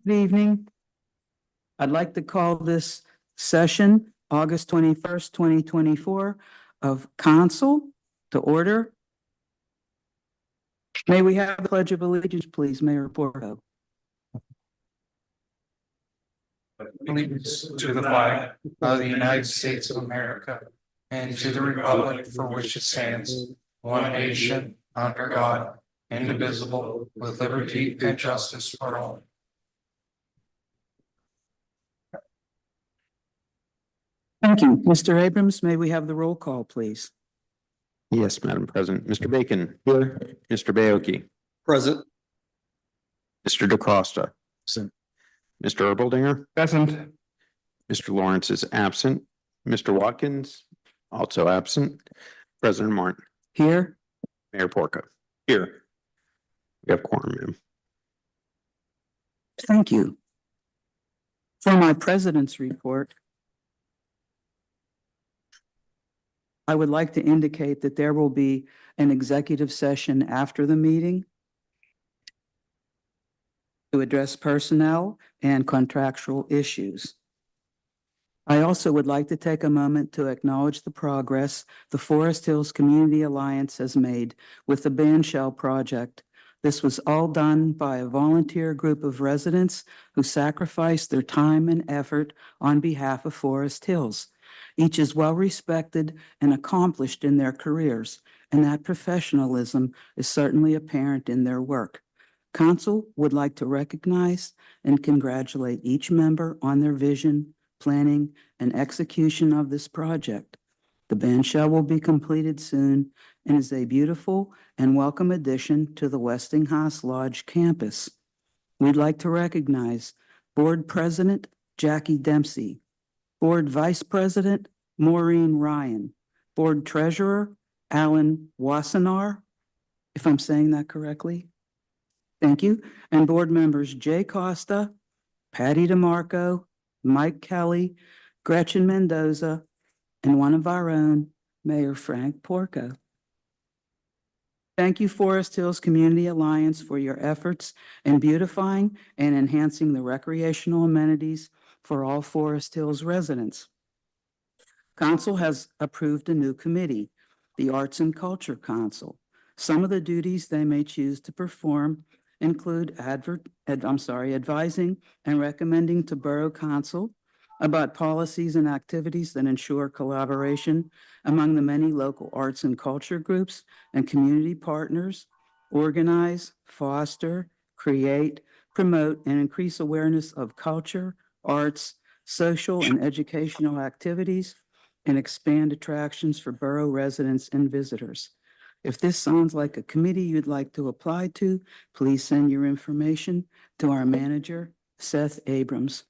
Good evening. I'd like to call this session, August 21st, 2024, of council to order. May we have the Pledge of Allegiance, please, Mayor Porto? Allegiance to the flag of the United States of America and to the republic for which it stands, one nation, under God, indivisible, with liberty and justice for all. Thank you. Mr. Abrams, may we have the roll call, please? Yes, Madam President. Mr. Bacon. Here. Mr. Baoki. Present. Mr. DeCosta. Present. Mr. Erbaldinger. Present. Mr. Lawrence is absent. Mr. Watkins, also absent. President Martin. Here. Mayor Porco. Here. We have quorum, ma'am. Thank you. For my president's report, I would like to indicate that there will be an executive session after the meeting to address personnel and contractual issues. I also would like to take a moment to acknowledge the progress the Forest Hills Community Alliance has made with the bandshell project. This was all done by a volunteer group of residents who sacrificed their time and effort on behalf of Forest Hills. Each is well respected and accomplished in their careers, and that professionalism is certainly apparent in their work. Council would like to recognize and congratulate each member on their vision, planning, and execution of this project. The bandshell will be completed soon and is a beautiful and welcome addition to the Westinghouse Lodge campus. We'd like to recognize Board President Jackie Dempsey, Board Vice President Maureen Ryan, Board Treasurer Alan Wassenaar, if I'm saying that correctly. Thank you. And board members Jay Costa, Patty DeMarco, Mike Kelly, Gretchen Mendoza, and one of our own, Mayor Frank Porco. Thank you, Forest Hills Community Alliance, for your efforts in beautifying and enhancing the recreational amenities for all Forest Hills residents. Council has approved a new committee, the Arts and Culture Council. Some of the duties they may choose to perform include advising and recommending to Borough Council about policies and activities that ensure collaboration among the many local arts and culture groups and community partners, organize, foster, create, promote, and increase awareness of culture, arts, social and educational activities, and expand attractions for borough residents and visitors. If this sounds like a committee you'd like to apply to, please send your information to our manager, Seth Abrams.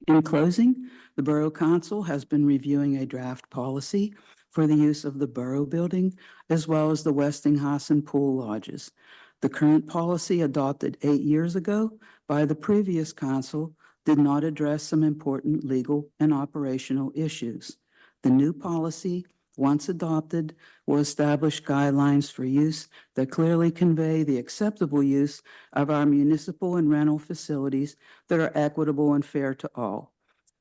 In closing, the Borough Council has been reviewing a draft policy for the use of the Borough Building, as well as the Westinghouse and Pool Lodges. The current policy, adopted 8 years ago by the previous council, did not address some important legal and operational issues. The new policy, once adopted, will establish guidelines for use that clearly convey the acceptable use of our municipal and rental facilities that are equitable and fair to all.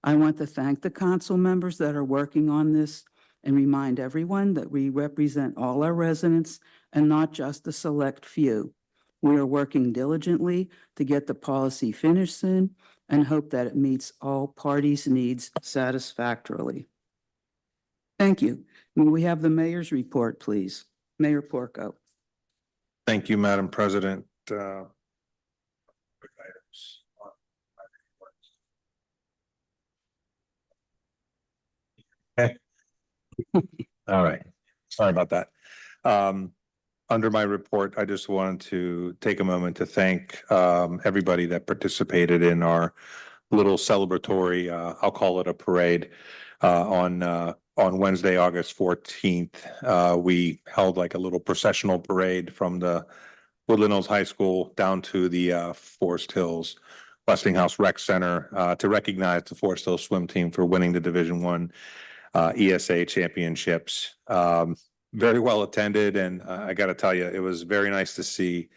I want to thank the council members that are working on this and remind everyone that we represent all our residents and not just a select few. We are working diligently to get the policy finished soon and hope that it meets all parties' needs satisfactorily. Thank you. May we have the mayor's report, please? Mayor Porco. Thank you, Madam President. Okay. All right. Sorry about that. Under my report, I just wanted to take a moment to thank everybody that participated in our little celebratory, I'll call it a parade, on Wednesday, August 14th. We held like a little processional parade from the Woodland Hills High School down to the Forest Hills Westinghouse Rec Center to recognize the Forest Hills swim team for winning the Division I ESA championships. Very well attended, and I got to tell you, it was very nice to see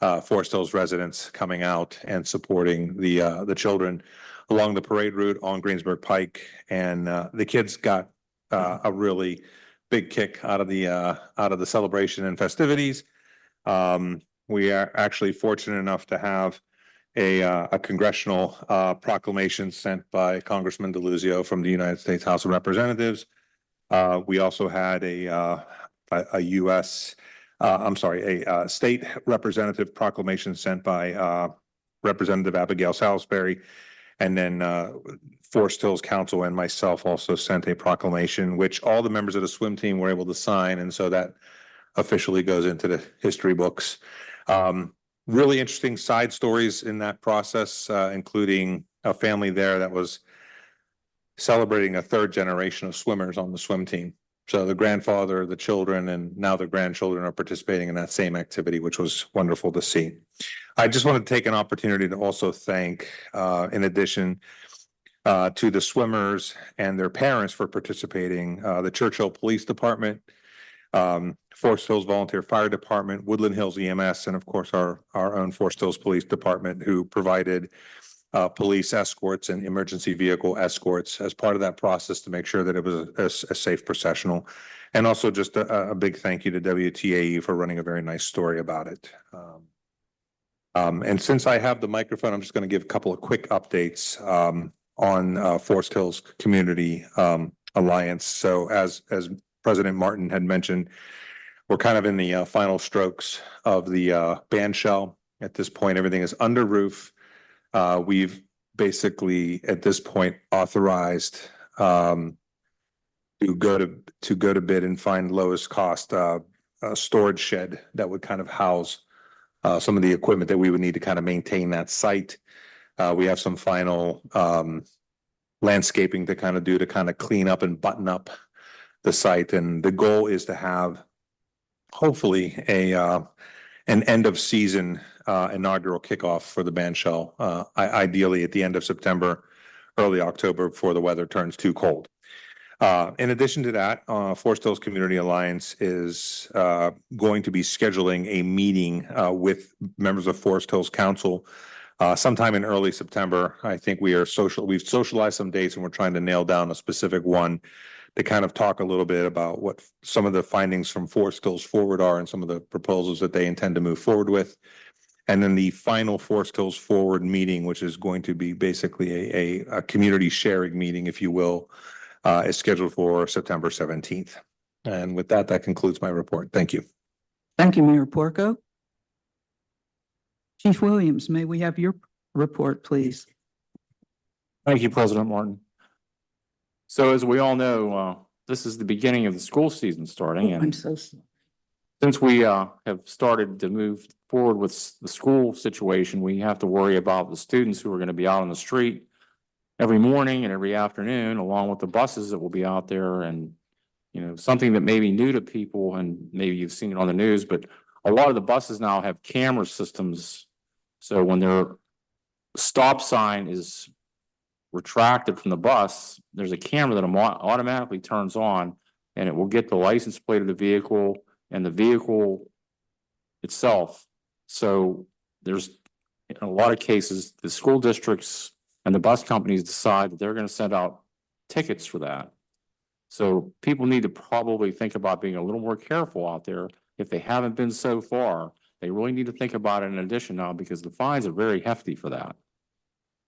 Forest Hills residents coming out and supporting the children along the parade route on Greensburg Pike. And the kids got a really big kick out of the celebration and festivities. We are actually fortunate enough to have a congressional proclamation sent by Congressman DeLuzio from the United States House of Representatives. We also had a state representative proclamation sent by Representative Abigail Salisbury. And then Forest Hills Council and myself also sent a proclamation, which all the members of the swim team were able to sign. And so that officially goes into the history books. Really interesting side stories in that process, including a family there that was celebrating a third generation of swimmers on the swim team. So the grandfather, the children, and now the grandchildren are participating in that same activity, which was wonderful to see. I just want to take an opportunity to also thank, in addition to the swimmers and their parents for participating, the Churchill Police Department, Forest Hills Volunteer Fire Department, Woodland Hills EMS, and of course our own Forest Hills Police Department, who provided police escorts and emergency vehicle escorts as part of that process to make sure that it was a safe processional. And also just a big thank you to WTAE for running a very nice story about it. And since I have the microphone, I'm just going to give a couple of quick updates on Forest Hills Community Alliance. So as President Martin had mentioned, we're kind of in the final strokes of the band shell. At this point, everything is under roof. We've basically at this point authorized to go to bid and find lowest cost a storage shed that would kind of house some of the equipment that we would need to kind of maintain that site. We have some final landscaping to kind of do to kind of clean up and button up the site, and the goal is to have hopefully an end of season inaugural kickoff for the band shell, ideally at the end of September, early October, before the weather turns too cold. In addition to that, Forest Hills Community Alliance is going to be scheduling a meeting with members of Forest Hills Council sometime in early September. I think we've socialized some dates and we're trying to nail down a specific one to kind of talk a little bit about what some of the findings from Forest Hills Forward are and some of the proposals that they intend to move forward with. And then the final Forest Hills Forward meeting, which is going to be basically a community sharing meeting, if you will, is scheduled for September 17th. And with that, that concludes my report. Thank you. Thank you, Mayor Porco. Chief Williams, may we have your report, please? Thank you, President Martin. So as we all know, this is the beginning of the school season starting, I'm and so sorry. since we have started to move forward with the school situation, we have to worry about the students who are going to be out on the street every morning and every afternoon, along with the buses that will be out there. And, you know, something that may be new to people, and maybe you've seen it on the news, but a lot of the buses now have camera systems. So when their stop sign is retracted from the bus, there's a camera that automatically turns on, and it will get the license plate of the vehicle and the vehicle itself. So there's, in a lot of cases, the school districts and the bus companies decide that they're going to send out tickets for that. So people need to probably think about being a little more careful out there. If they haven't been so far, they really need to think about it in addition now, because the fines are very hefty for that.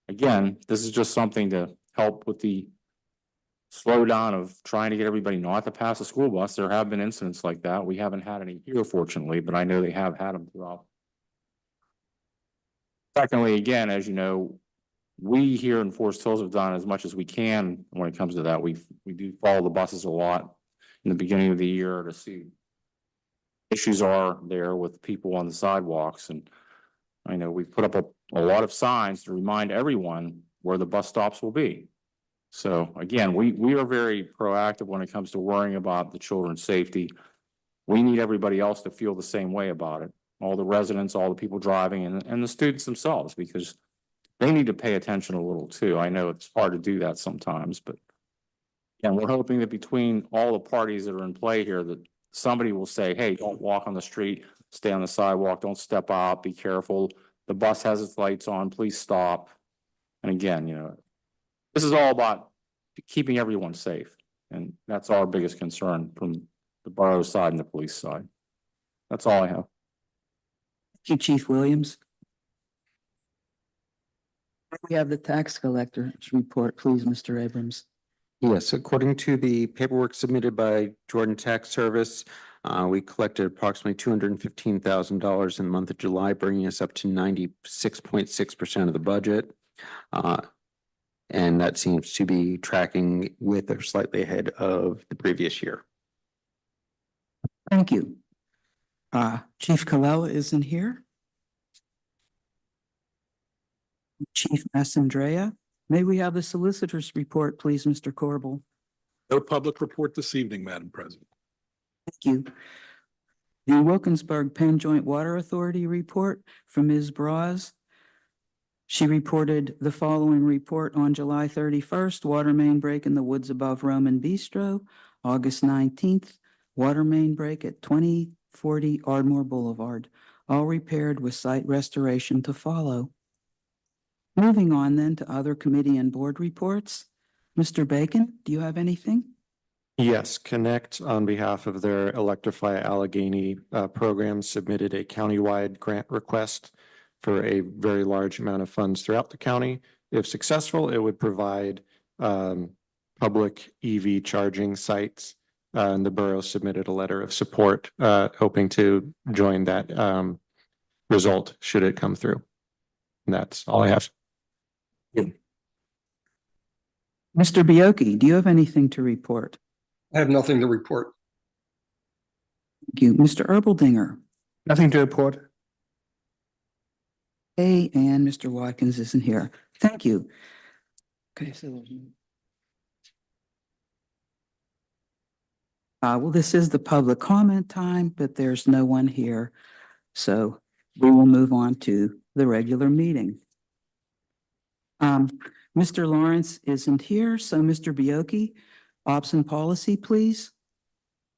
Again, this is just something to help with the slowdown of trying to get everybody not to pass a school bus. There have been incidents like that. We haven't had any here, fortunately, but I know they have had them throughout. Secondly, again, as you know, we here in Forest Hills have done as much as we can when it comes to that. We do follow the buses a lot in the beginning of the year to see issues are there with people on the sidewalks. And I know we've put up a lot of signs to remind everyone where the bus stops will be. So again, we are very proactive when it comes to worrying about the children's safety. We need everybody else to feel the same way about it. All the residents, all the people driving, and the students themselves, because they need to pay attention a little too. I know it's hard to do that sometimes, but again, we're hoping that between all the parties that are in play here, that somebody will say, hey, don't walk on the street. stay on the sidewalk, don't step out, be careful. The bus has its lights on, please stop. And again, this is all about keeping everyone safe. And that's our biggest concern from the borough side and the police side. That's all I have. Thank you, Chief Williams. We have the tax collector's report, please, Mr. Abrams. Yes, according to the paperwork submitted by Jordan Tax Service, we collected approximately $215,000 in the month of July, bringing us up to 96.6% of the budget. And that seems to be tracking with or slightly ahead of the previous year. Thank you. Chief Colella isn't here. Chief Massandrea, may we have the solicitor's report, please, Mr. Corbel? No public report this evening, Madam President. Thank you. The Wilkinsburg Penn Joint Water Authority report from Ms. Braz. She reported the following report on July 31st, water main break in the woods above Roman Bistro. August 19th, water main break at 2040 Ardmore Boulevard, all repaired with site restoration to follow. Moving on then to other committee and board reports. Mr. Bacon, do you have anything? Yes, Connect, on behalf of their Electrify Allegheny program, submitted a countywide grant request for a very large amount of funds throughout the county. If successful, it would provide public EV charging sites. And the borough submitted a letter of support, hoping to join that result should it come through. And that's all I have. Mr. Bioki, do you have anything to report? I have nothing to report. Thank you. Mr. Erbaldinger? Nothing to report. Hey, and Mr. Watkins isn't here. Thank you. Okay, so. Well, this is the public comment time, but there's no one here. So we will move on to the regular meeting. Mr. Lawrence isn't here, so Mr. Bioki, ops and policy, please.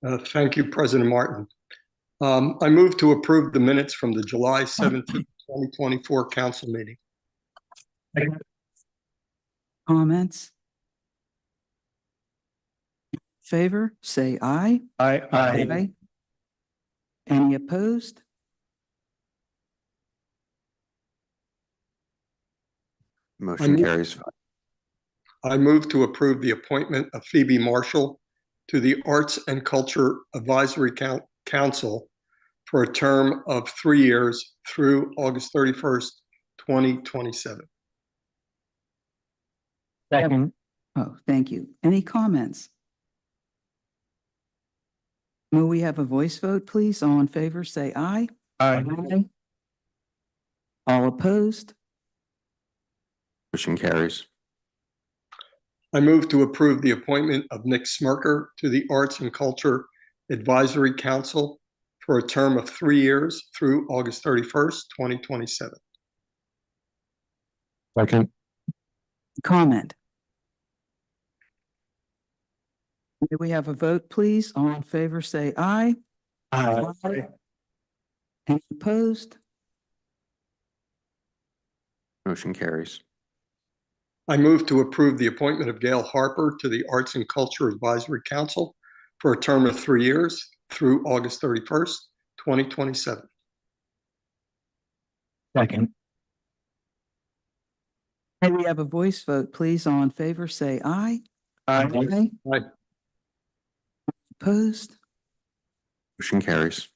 Thank you, President Martin. I move to approve the minutes from the July 17th, 2024 council meeting. Comments? Favor, say aye. Aye. Any opposed? Motion carries. I move to approve the appointment of Phoebe Marshall to the Arts and Culture Advisory Council for a term of 3 years through August 31st, 2027. Second. Oh, thank you. Any comments? May we have a voice vote, please? All in favor, say aye. Aye. All opposed? Motion carries. I move to approve the appointment of Nick Smirker to the Arts and Culture Advisory Council for a term of 3 years through August 31st, 2027. Second. Comment? May we have a vote, please? All in favor, say aye. Aye. Any opposed? Motion carries. I move to approve the appointment of Gail Harper to the Arts and Culture Advisory Council for a term of 3 years through August 31st, 2027. Second. May we have a voice vote, please? All in favor, say aye. Aye. Aye. Opposed? Motion carries.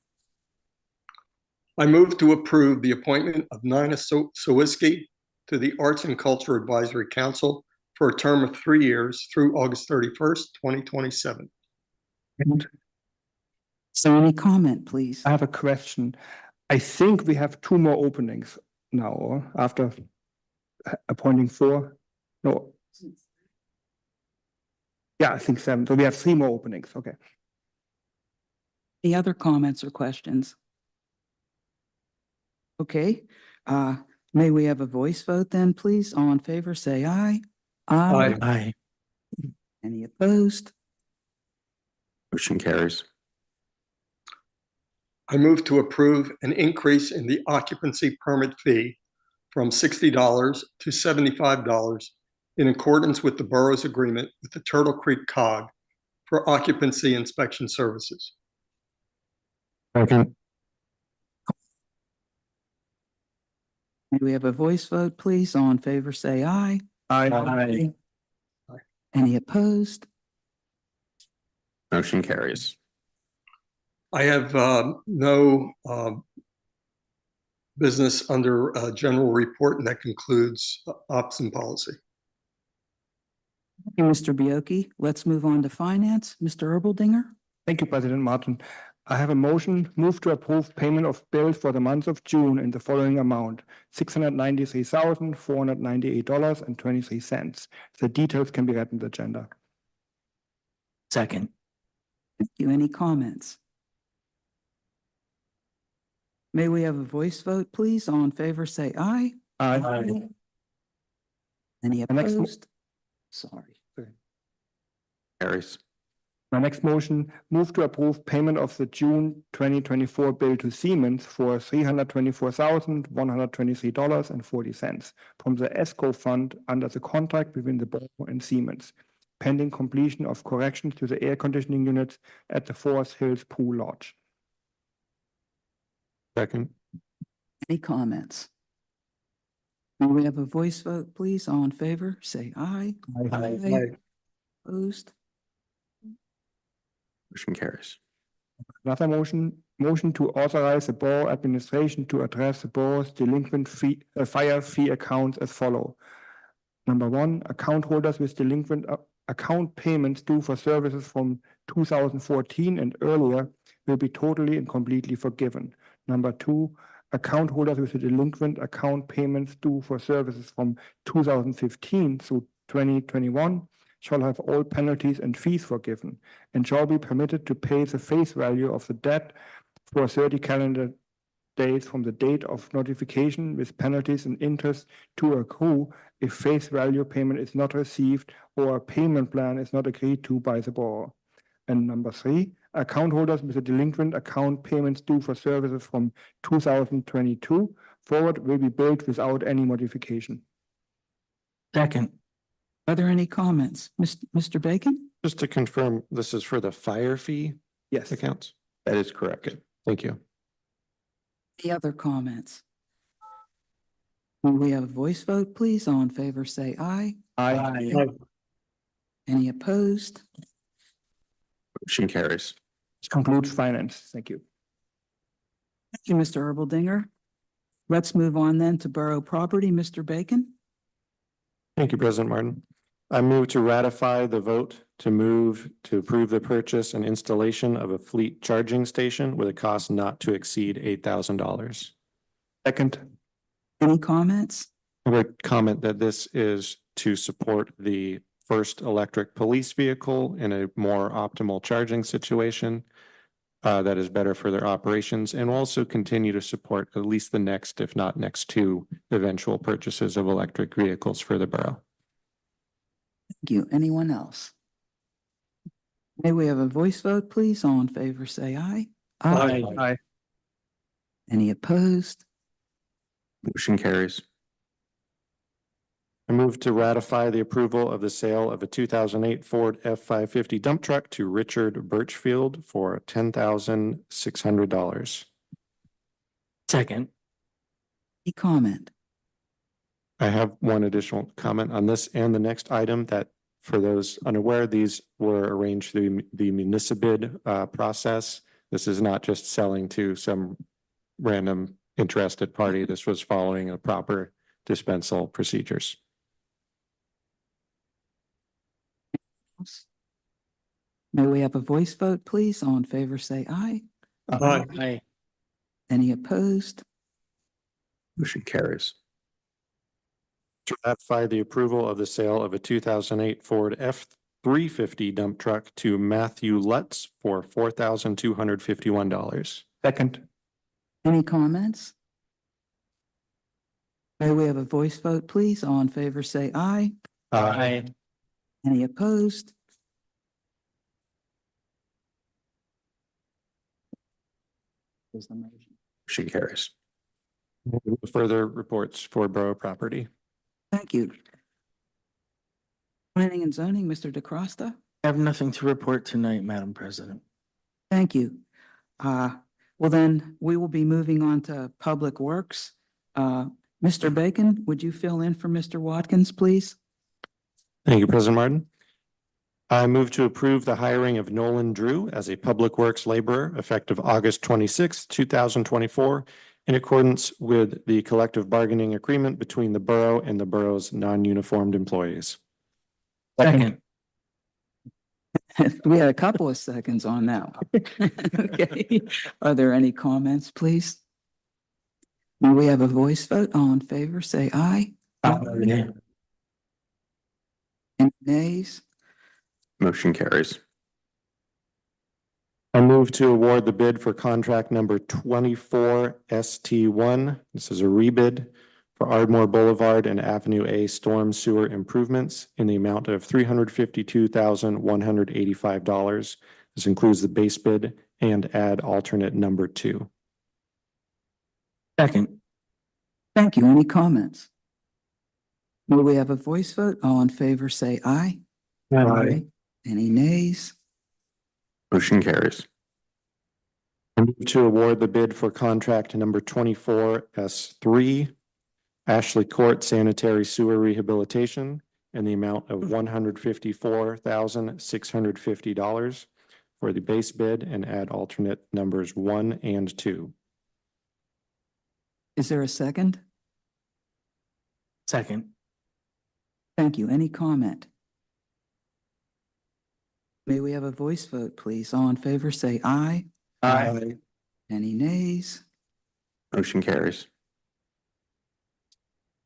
I move to approve the appointment of Nina Sawiski to the Arts and Culture Advisory Council for a term of 3 years through August 31st, 2027. So any comment, please? I have a question. I think we have 2 more openings now, or after appointing 4? No. Yeah, I think 7. So we have 3 more openings. Okay. Any other comments or questions? Okay, may we have a voice vote then, please? All in favor, say aye. Aye. Aye. Any opposed? Motion carries. I move to approve an increase in the occupancy permit fee from $60 to $75 in accordance with the borough's agreement with the Turtle Creek COG for occupancy inspection services. Second. May we have a voice vote, please? All in favor, say aye. Aye. Any opposed? Motion carries. I have no business under general report, and that concludes ops and policy. Thank you, Mr. Bioki. Let's move on to finance. Mr. Erbaldinger? Thank you, President Martin. I have a move to approve payment of bills for the month of June in the following amount: $693,498.23. The details can be read in the agenda. Second. Thank you. Any comments? May we have a voice vote, please? All in favor, say aye. Aye. Any The next mo- opposed? Sorry. Carries. My next motion, move to approve payment of the June 2024 bill to Siemens for $324,123.40 from the ESCO fund under the contract between the borough and Siemens, pending completion of corrections to the air conditioning units at the Forest Hills Pool Lodge. Second. Any comments? May we have a voice vote, please? All in favor, say aye. Aye. Opposed? Motion carries. Another motion to authorize the borough administration to address the borough's delinquent fire fee accounts as follow. Number one, account holders with delinquent account payments due for services from 2014 and earlier will be totally and completely forgiven. Number two, account holders with delinquent account payments due for services from 2015 through 2021 shall have all penalties and fees forgiven and shall be permitted to pay the face value of the debt for 30 calendar days from the date of notification, with penalties and interest to accrue if face value payment is not received or a payment plan is not agreed to by the borough. And number three, account holders with a delinquent account payments due for services from 2022 forward will be billed without any modification. Second. Are there any comments? Mr. Bacon? Just to confirm, this is for the fire fee Yes. accounts? That is correct. Good. Thank you. Any other comments? May we have a voice vote, please? All in favor, say aye. Aye. Any opposed? Motion carries. This concludes finance. Thank you. Thank you, Mr. Erbaldinger. Let's move on then to Borough Property. Mr. Bacon? Thank you, President Martin. I move to ratify the vote to approve the purchase and installation of a fleet charging station with a cost not to exceed $8,000. Second. Any comments? I would comment that this is to support the first electric police vehicle in a more optimal charging situation that is better for their operations, and will also continue to support at least the next, if not next two, eventual purchases of electric vehicles for the borough. Thank you. Anyone else? May we have a voice vote, please? All in favor, say aye. Aye. Any opposed? Motion carries. I move to ratify the approval of the sale of a 2008 Ford F-550 dump truck to Richard Birchfield for $10,600. Second. Any comment? I have one additional comment on this and the next item, that for those unaware, these were arranged through the municipal process. This is not just selling to some random interested party. This was following a proper dispensal procedures. May we have a voice vote, please? All in favor, say aye. Aye. Any opposed? Motion carries. To ratify the approval of the sale of a 2008 Ford F-350 dump truck to Matthew Lutz for $4,251. Second. Any comments? May we have a voice vote, please? All in favor, say aye. Aye. Any opposed? is the motion. Motion carries. Further reports for borough property. Thank you. Planning and zoning, Mr. DeCrosta? I have nothing to report tonight, Madam President. Thank you. Well, then, we will be moving on to Public Works. Mr. Bacon, would you fill in for Mr. Watkins, please? Thank you, President Martin. I move to approve the hiring of Nolan Drew as a Public Works laborer effective August 26th, 2024, in accordance with the collective bargaining agreement between the borough and the borough's non-uniformed employees. Second. We had a couple of seconds on that one. Okay. Are there any comments, please? May we have a voice vote? All in favor, say aye. Aye. Any nays? Motion carries. I move to award the bid for contract number 24ST1. This is a rebid for Ardmore Boulevard and Avenue A storm sewer improvements in the amount of $352,185. This includes the base bid and add alternate number 2. Second. Thank you. Any comments? May we have a voice vote? All in favor, say aye. Aye. Any nays? Motion carries. I move to award the bid for contract number 24S3, Ashley Court Sanitary Sewer Rehabilitation, in the amount of $154,650 for the base bid and add alternate numbers 1 and 2. Is there a second? Second. Thank you. Any comment? May we have a voice vote, please? All in favor, say aye. Aye. Any nays? Motion carries.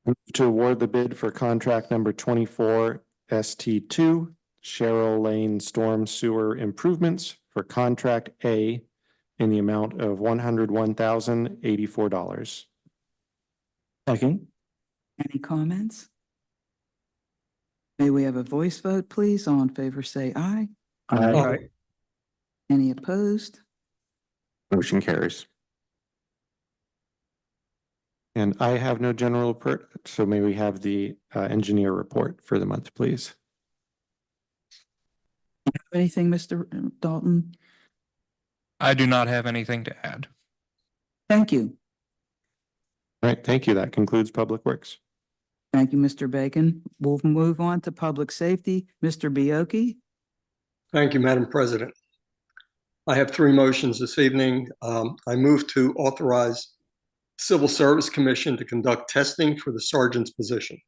I move to award the bid for contract number 24ST2, Cheryl Lane Storm Sewer Improvements for contract A in the amount of $101,084. Second. Any comments? May we have a voice vote, please? All in favor, say aye. Aye. Any opposed? Motion carries. And I have no general report, so may we have the engineer report for the month, please? Anything, Mr. Dalton? I do not have anything to add. Thank you. All right, thank you. That concludes Public Works. Thank you, Mr. Bacon. We'll move on to Public Safety. Mr. Bioki? Thank you, Madam President. I have 3 motions this evening. I move to authorize Civil Service Commission to conduct testing for the sergeant's position.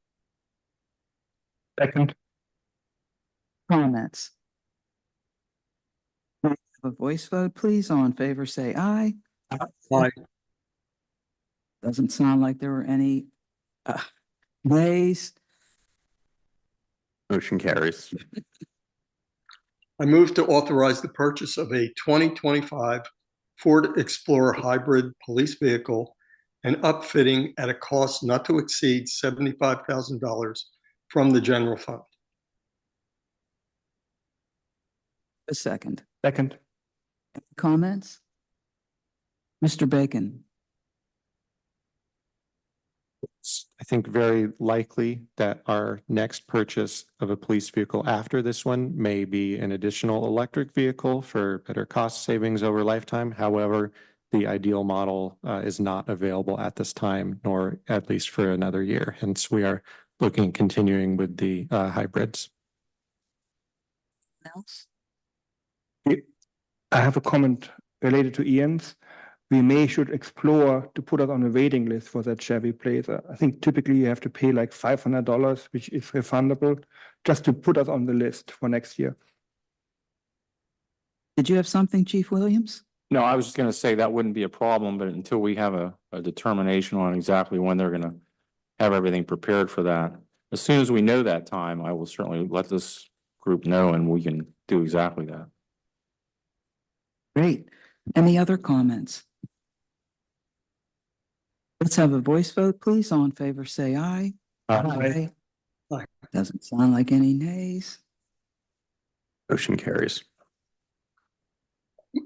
Second. Comments? May I have a voice vote, please? All in favor, say aye. Aye. Doesn't sound like there were any nays. Motion carries. I move to authorize the purchase of a 2025 Ford Explorer hybrid police vehicle and upfitting at a cost not to exceed $75,000 from the general fund. A second. Second. Comments? Mr. Bacon? I think very likely that our next purchase of a police vehicle after this one may be an additional electric vehicle for better cost savings over lifetime. However, the ideal model is not available at this time, nor at least for another year. Hence, we are looking, continuing with the hybrids. Else? I have a comment related to Ian's. We should explore to put us on a waiting list for that Chevy Blazer. I think typically you have to pay like $500, which is refundable, just to put us on the list for next year. Did you have something, Chief Williams? No, I was just gonna say that wouldn't be a problem, but until we have a determination on exactly when they're gonna have everything prepared for that. As soon as we know that time, I will certainly let this group know and we can do exactly that. Great. Any other comments? Let's have a voice vote, please. All in favor, say aye. Aye. Doesn't sound like any nays. Motion carries.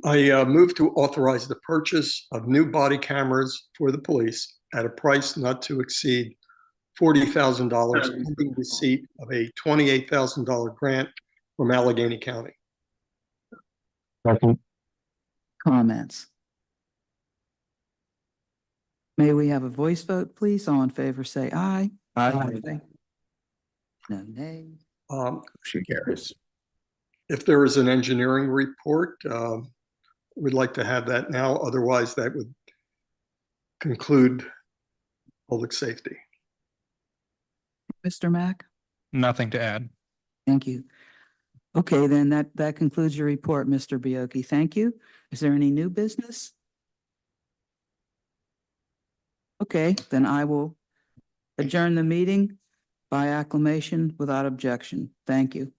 I move to authorize the purchase of new body cameras for the police at a price not to exceed $40,000, pending receipt of a $28,000 grant from Allegheny County. Second. Comments? May we have a voice vote, please? All in favor, say aye. Aye. No nays. Motion carries. If there is an engineering report, we'd like to have that now. Otherwise, that would conclude public safety. Mr. Mack? Nothing to add. Thank you. Okay, then that concludes your report, Mr. Bioki. Thank you. Is there any new business? Okay, then I will adjourn the meeting by acclamation without objection. Thank you.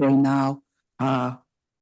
Okay, now,